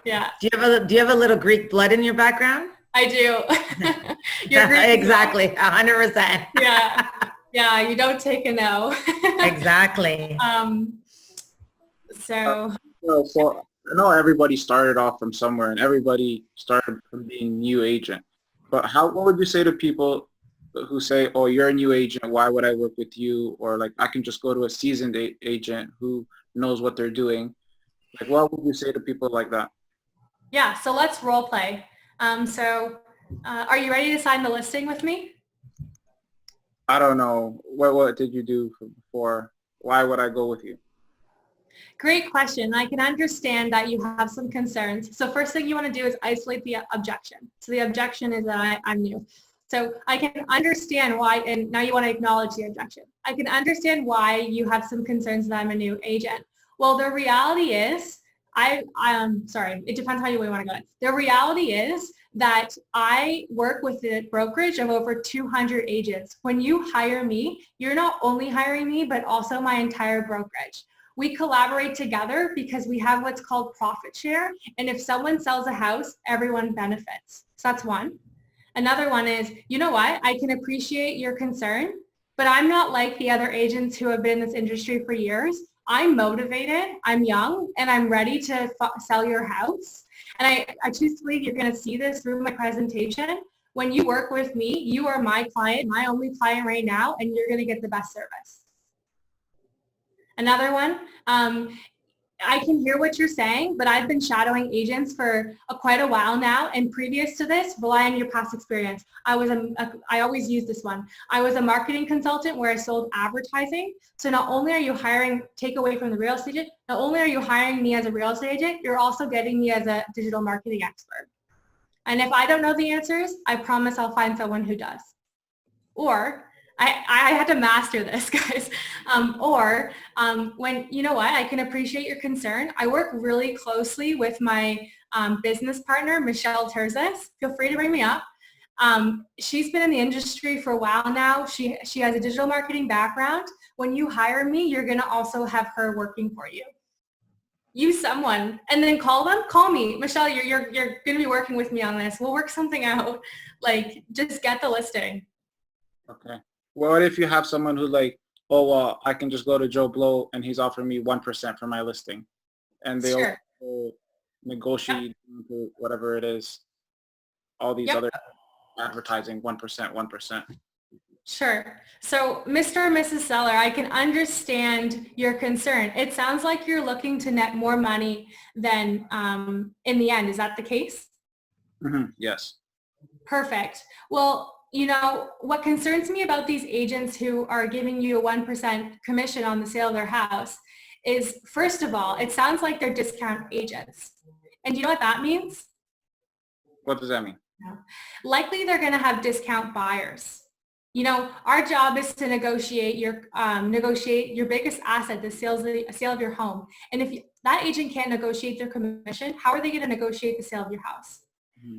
Yeah. Do you have a little Greek blood in your background? I do. Exactly. 100%. Yeah. Yeah. You don't take a no. Exactly. So I know everybody started off from somewhere and everybody started from being new agent, but what would you say to people who say, oh, you're a new agent, why would I work with you? Or like, I can just go to a seasoned agent who knows what they're doing. Like, what would you say to people like that? Yeah, so let's role play. Are you ready to sign the listing with me? I don't know. What did you do before? Why would I go with you? Great question. I can understand that you have some concerns. So first thing you want to do is isolate the objection. So the objection is that I'm new. So I can understand why, and now you want to acknowledge the objection. I can understand why you have some concerns that I'm a new agent. Well, the reality is, I'm sorry, it depends how you want to go. The reality is that I work with a brokerage of over 200 agents. When you hire me, you're not only hiring me, but also my entire brokerage. We collaborate together because we have what's called profit share. And if someone sells a house, everyone benefits. So that's one. Another one is, you know what? I can appreciate your concern, but I'm not like the other agents who have been in this industry for years. I'm motivated, I'm young, and I'm ready to sell your house. And I choose to believe you're going to see this through my presentation. When you work with me, you are my client, my only client right now, and you're going to get the best service. Another one, I can hear what you're saying, but I've been shadowing agents for quite a while now. And previous to this, rely on your past experience. I always use this one. I was a marketing consultant where I sold advertising. So not only are you hiring, take away from the real estate agent, not only are you hiring me as a real estate agent, you're also getting me as a digital marketing expert. And if I don't know the answers, I promise I'll find someone who does. Or I had to master this, guys. When, you know what, I can appreciate your concern. I work really closely with my business partner, Michelle Terzis. Feel free to bring me up. She's been in the industry for a while now. She has a digital marketing background. When you hire me, you're going to also have her working for you. Use someone and then call them. Call me, Michelle. You're going to be working with me on this. We'll work something out. Like, just get the listing. Okay. What if you have someone who like, oh, well, I can just go to Joe Blow and he's offering me 1% for my listing, and they Sure. also negotiate to whatever it is, all these other advertising 1%. Sure. So Mr. or Mrs. Seller, I can understand your concern. It sounds like you're looking to net more money than in the end. Is that the case? Mm-hmm. Yes. Perfect. Well, you know, what concerns me about these agents who are giving you a 1% commission on the sale of their house is, first of all, it sounds like they're discount agents. And do you know what that means? What does that mean? Likely they're going to have discount buyers. You know, our job is to negotiate your biggest asset, the sale of your home. And if that agent can't negotiate their commission, how are they going to negotiate the sale of your house? Mm-hmm.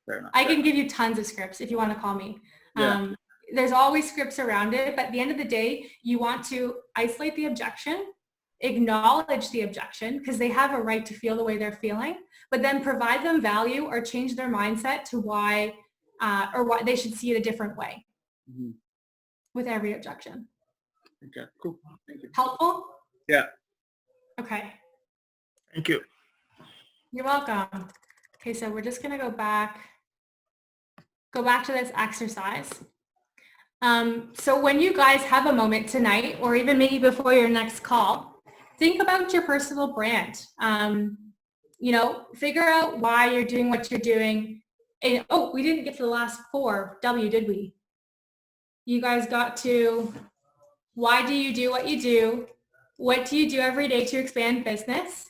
Fair enough. I can give you tons of scripts if you want to call me. Yeah. There's always scripts around it, but at the end of the day, you want to isolate the objection, acknowledge the objection because they have a right to feel the way they're feeling, but then provide them value or change their mindset to why they should see it a different way. Mm-hmm. With every objection. Okay, cool. Thank you. Helpful? Yeah. Okay. Thank you. You're welcome. Okay, so we're just going to go back to this exercise. So when you guys have a moment tonight, or even maybe before your next call, think about your personal brand. You know, figure out why you're doing what you're doing. And, oh, we didn't get to the last 4 W, did we? You guys got to, why do you do what you do? What do you do every day to expand business?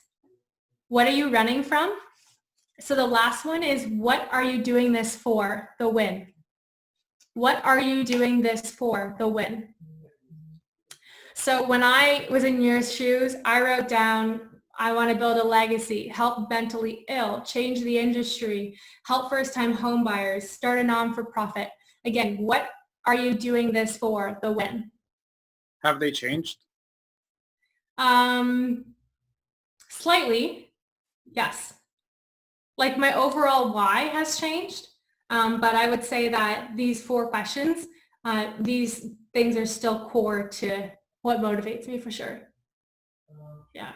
What are you running from? So the last one is, what are you doing this for? The win. What are you doing this for? The win. So when I was in your shoes, I wrote down, I want to build a legacy, help mentally ill, change the industry, help first-time home buyers, start a non-for-profit. Again, what are you doing this for? The win. Have they changed? Slightly, yes. Like my overall why has changed, but I would say that these 4 questions, these things are still core to what motivates me for sure. Yeah.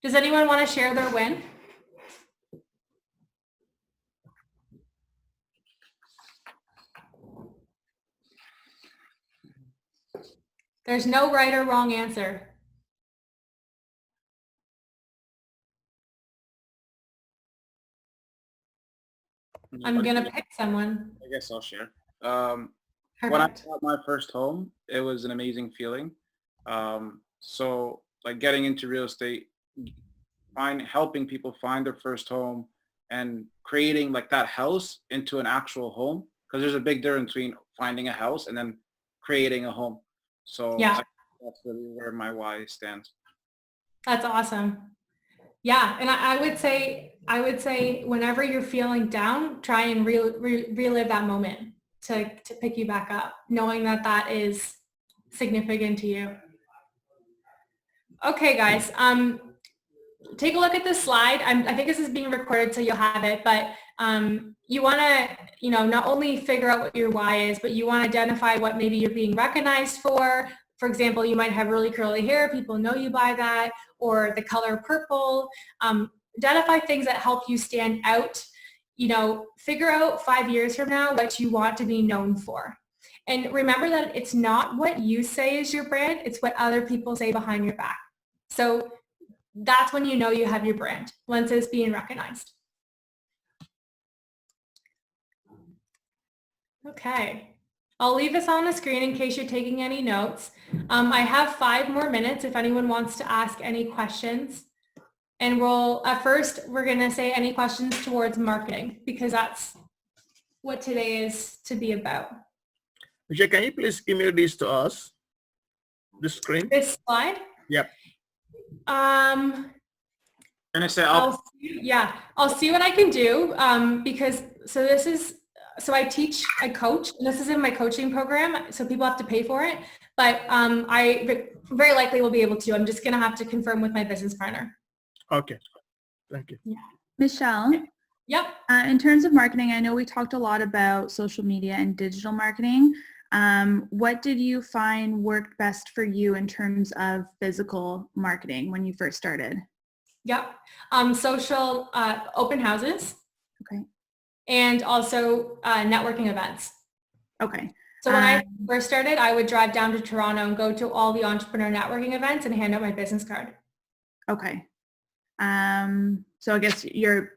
Does anyone want to share their win? There's no right or wrong answer. I'm going to pick someone. I guess I'll share. when I Perfect. bought my first home, it was an amazing feeling. So like getting into real estate, helping people find their first home and creating like that house into an actual home, because there's a big difference between finding a house and then creating a home. So Yeah. that's really where my why stands. That's awesome. Yeah, and I would say whenever you're feeling down, try and relive that moment to pick you back up, knowing that that is significant to you. Okay, guys, take a look at this slide. I think this is being recorded, so you'll have it, but you want to, not only figure out what your why is, but you want to identify what maybe you're being recognized for. For example, you might have really curly hair. People know you by that, or the color purple. Identify things that help you stand out. Figure out 5 years from now what you want to be known for. And remember that it's not what you say is your brand, it's what other people say behind your back. So that's when you know you have your brand, once it's being recognized. Okay. I'll leave this on the screen in case you're taking any notes. I have 5 more minutes if anyone wants to ask any questions. And at first, we're going to say any questions towards marketing, because that's what today is to be about. Michelle, can you please email this to us? The screen? This slide? Yep. And I say, I'll see what I can do, because I coach, and this is in my coaching program, so people have to pay for it, but I very likely will be able to. I'm just going to have to confirm with my business partner. Okay. Thank you. Yeah. Michelle, Yep. in terms of marketing, I know we talked a lot about social media and digital marketing. What did you find worked best for you in terms of physical marketing when you first started? Yep. Social open houses. Okay. And also networking events. Okay. So when I first started, I would drive down to Toronto and go to all the entrepreneur networking events and hand out my business card. Okay. So I guess your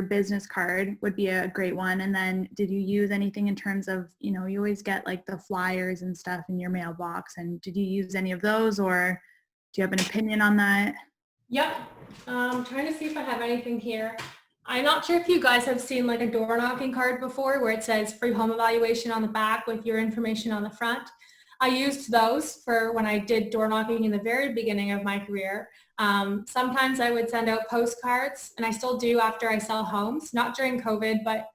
business card would be a great one. And then did you use anything in terms of, you always get like the flyers and stuff in your mailbox, and did you use any of those, or do you have an opinion on that? Yep. I'm trying to see if I have anything here. I'm not sure if you guys have seen like a door knocking card before where it says free home evaluation on the back with your information on the front. I used those for when I did door knocking in the very beginning of my career. Sometimes I would send out postcards, and I still do after I sell homes, not during COVID, but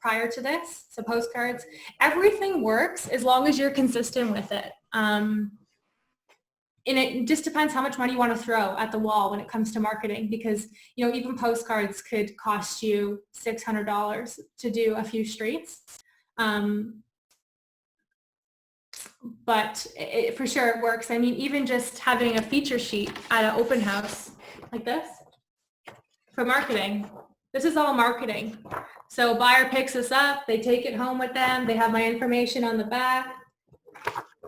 prior to this. So postcards, everything works as long as you're consistent with it. And it just depends how much money you want to throw at the wall when it comes to marketing, because, even postcards could cost you $600 to do a few streets. But it for sure it works. I mean, even just having a feature sheet at an open house like this for marketing, this is all marketing. So buyer picks us up, they take it home with them, they have my information on the back.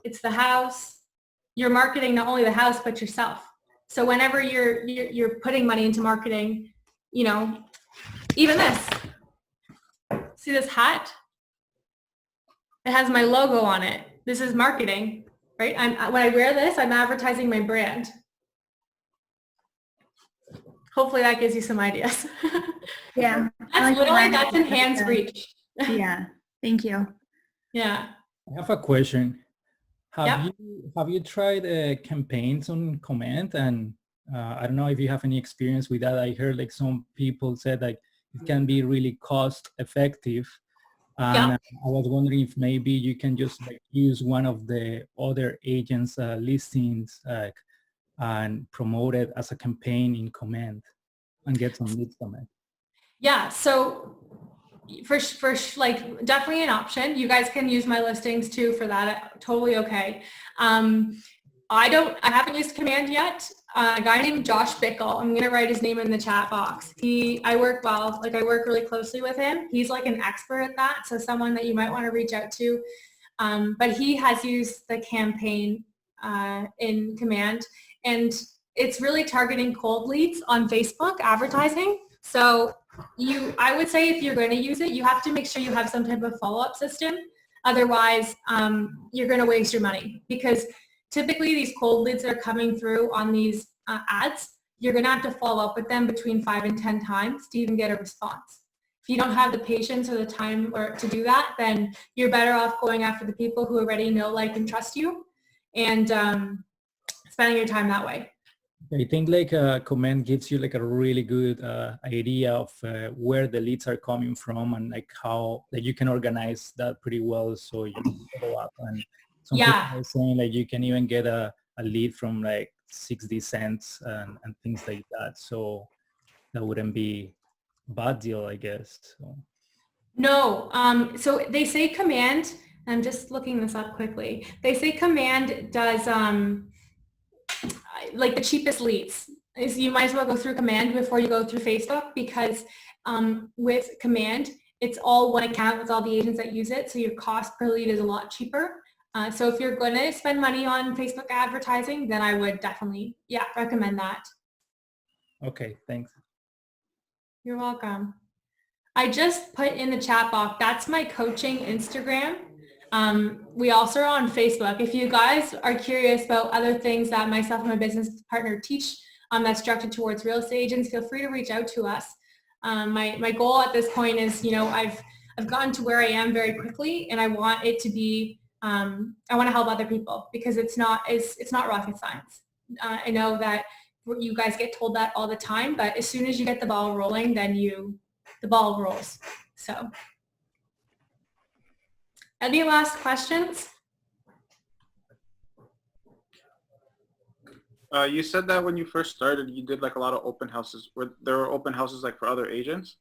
It's the house. You're marketing not only the house, but yourself. So whenever you're putting money into marketing, even this, see this hat? It has my logo on it. This is marketing, right? When I wear this, I'm advertising my brand. Hopefully that gives you some ideas. Yeah. That's in hand's reach. Yeah. Thank you. Yeah. I have a question. Yep. Have you tried campaigns on command? And I don't know if you have any experience with that. I heard like some people said like it can be really cost effective. And I was wondering if maybe you can just like use one of the other agents' listings and promote it as a campaign in command and get some leads from it. Yeah. So for like definitely an option. You guys can use my listings too for that. Totally okay. I haven't used command yet. A guy named Josh Bickle, I'm going to write his name in the chat box. I work really closely with him. He's like an expert at that. So someone that you might want to reach out to. But he has used the campaign in command, and it's really targeting cold leads on Facebook advertising. So I would say if you're going to use it, you have to make sure you have some type of follow-up system. Otherwise, you're going to waste your money, because typically these cold leads that are coming through on these ads, you're going to have to follow up with them between 5 and 10 times to even get a response. If you don't have the patience or the time to do that, then you're better off going after the people who already know, like, and trust you, and spending your time that way. I think like a comment gives you like a really good idea of where the leads are coming from, and like how that you can organize that pretty well, so you can follow up. And some people are saying like you can even get a lead from like 60 cents and things like that. So that wouldn't be a bad deal, I guess. So. No, so they say Command, I'm just looking this up quickly. They say Command does like the cheapest leads. Is you might as well go through Command before you go through Facebook, because with Command, it's all one account with all the agents that use it, so your cost per lead is a lot cheaper. So if you're going to spend money on Facebook advertising, then I would definitely, recommend that. Okay, thanks. You're welcome. I just put in the chat box, that's my coaching Instagram. We also are on Facebook. If you guys are curious about other things that myself and my business partner teach that's directed towards real estate agents, feel free to reach out to us. My goal at this point is, I've gotten to where I am very quickly, and I want it to be, I want to help other people, because it's not rocket science. I know that you guys get told that all the time, but as soon as you get the ball rolling, then the ball rolls. So. Any last questions? You said that when you first started, you did like a lot of open houses. Were there open houses like for other agents?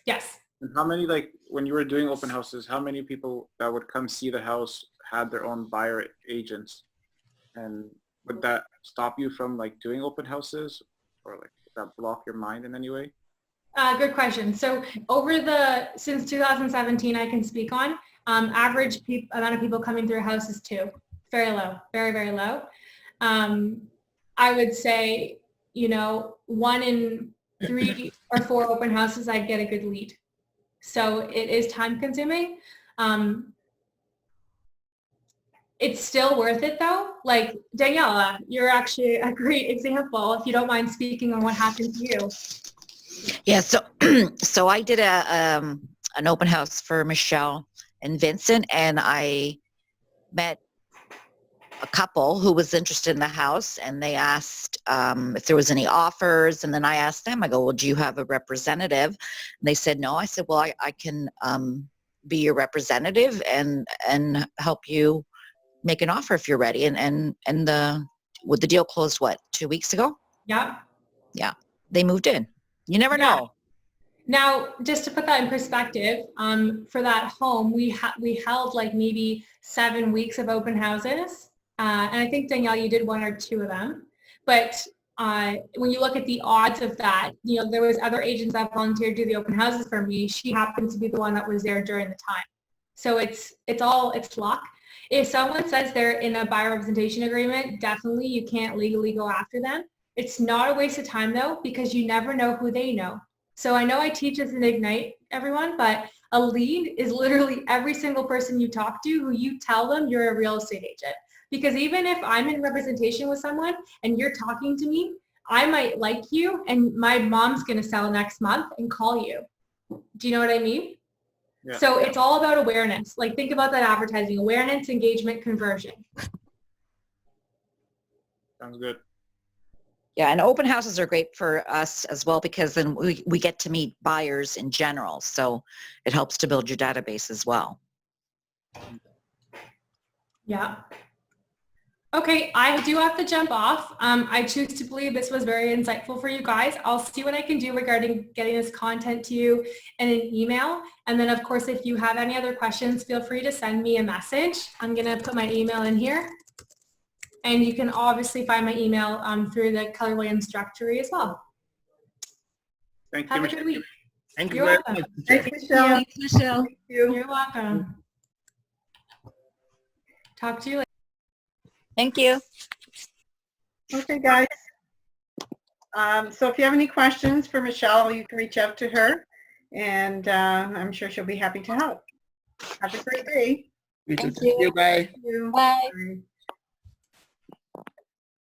Yes. And how many, like when you were doing open houses, how many people that would come see the house had their own buyer agents? And would that stop you from like doing open houses, or like would that block your mind in any way? Good question. So since 2017, I can speak on, average amount of people coming through a house is 2. Very low, very, very low. I would say, 1 in 3 or 4 open houses, I'd get a good lead. So it is time consuming. It's still worth it though. Like Daniela, you're actually a great example, if you don't mind speaking on what happened to you. Yeah, so I did an open house for Michelle and Vincent, and I met a couple who was interested in the house, and they asked if there was any offers, and then I asked them, I go, well, do you have a representative? And they said no. I said, well, I can be your representative and help you make an offer if you're ready. And the deal closed, what, 2 weeks ago? Yeah. Yeah, they moved in. You never know. Now, just to put that in perspective, for that home, we held like maybe 7 weeks of open houses. And I think, Danielle, you did 1 or 2 of them. But when you look at the odds of that, there was other agents that volunteered to do the open houses for me. She happened to be the one that was there during the time. So it's luck. If someone says they're in a buyer representation agreement, definitely you can't legally go after them. It's not a waste of time though, because you never know who they know. So I know I teach this in Ignite, everyone, but a lead is literally every single person you talk to who you tell them you're a real estate agent. Because even if I'm in representation with someone and you're talking to me, I might like you and my mom's going to sell next month and call you. Do you know what I mean? Yeah. So it's all about awareness. Like think about that advertising, awareness, engagement, conversion. Sounds good. Yeah, and open houses are great for us as well, because then we get to meet buyers in general. So it helps to build your database as well. Yeah. Okay, I do have to jump off. I choose to believe this was very insightful for you guys. I'll see what I can do regarding getting this content to you in an email. And then of course, if you have any other questions, feel free to send me a message. I'm gonna put my email in here. And you can obviously find my email through the Keller Williams directory as well. Thank you. Have a good week. Thank you You're very welcome. much. Thanks, Michelle. Thanks, Michelle. Thank you. You're welcome. Talk to you later. Thank you. Okay, guys. So if you have any questions for Michelle, you can reach out to her, and I'm sure she'll be happy to help. Have a great day. You too. Thank Thank you. Bye. Thank you. Bye. Bye.